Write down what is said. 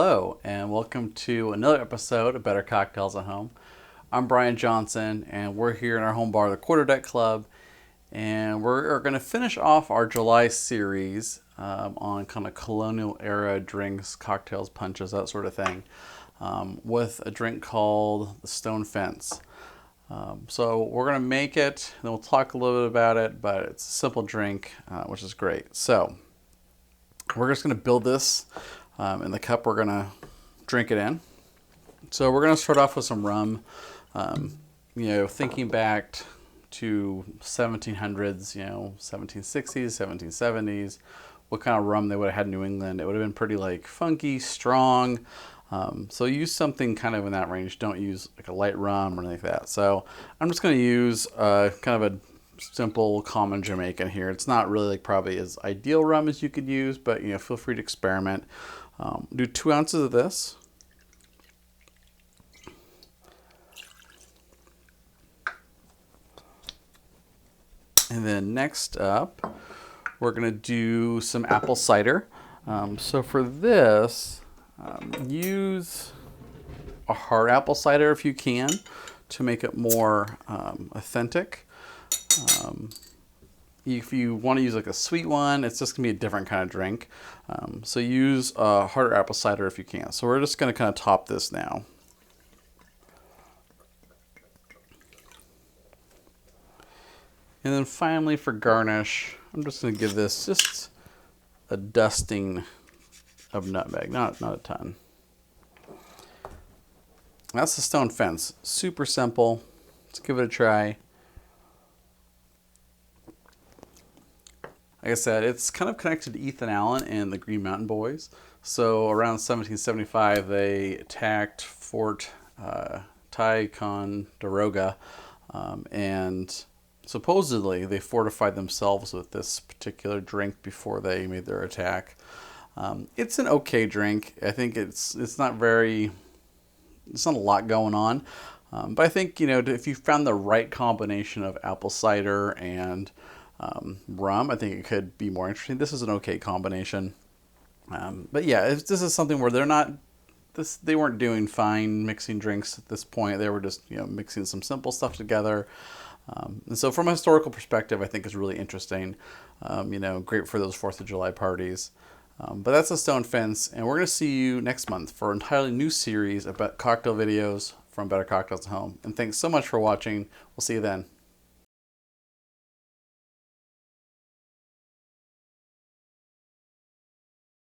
Hello, and welcome to another episode of Better Cocktails at Home. I'm Brian Johnson, and we're here in our home bar, the Quarterdeck Club, and we're going to finish off our July series on kind of colonial era drinks, cocktails, punches, that sort of thing, with a drink called the Stone Fence. So we're going to make it, and then we'll talk a little bit about it, but it's a simple drink, which is great. So we're just going to build this in the cup we're going to drink it in. So we're going to start off with some rum, thinking back to 1700s, 1760s, 1770s, what kind of rum they would have had in New England. It would have been pretty like funky, strong. So use something kind of in that range. Don't use like a light rum or anything like that. So I'm just going to use kind of a simple, common Jamaican here. It's not really like probably as ideal rum as you could use, but feel free to experiment. Do 2 ounces of this. And then next up, we're going to do some apple cider. So for this, use a hard apple cider if you can to make it more authentic. If you want to use like a sweet one, it's just going to be a different kind of drink. So use a harder apple cider if you can. So we're just going to kind of top this now. And then finally for garnish, I'm just going to give this just a dusting of nutmeg, not a ton. That's the Stone Fence. Super simple. Let's give it a try. Like I said, it's kind of connected to Ethan Allen and the Green Mountain Boys. So around 1775, they attacked Fort Ticonderoga, and supposedly they fortified themselves with this particular drink before they made their attack. It's an okay drink. I think it's not a lot going on. But I think, if you found the right combination of apple cider and rum, I think it could be more interesting. This is an okay combination. But yeah, this is something where they weren't doing fine mixing drinks at this point. They were just, mixing some simple stuff together. And so from a historical perspective, I think it's really interesting. Great for those 4th of July parties. But that's the Stone Fence, and we're going to see you next month for an entirely new series about cocktail videos from Better Cocktails at Home. And thanks so much for watching. We'll see you then.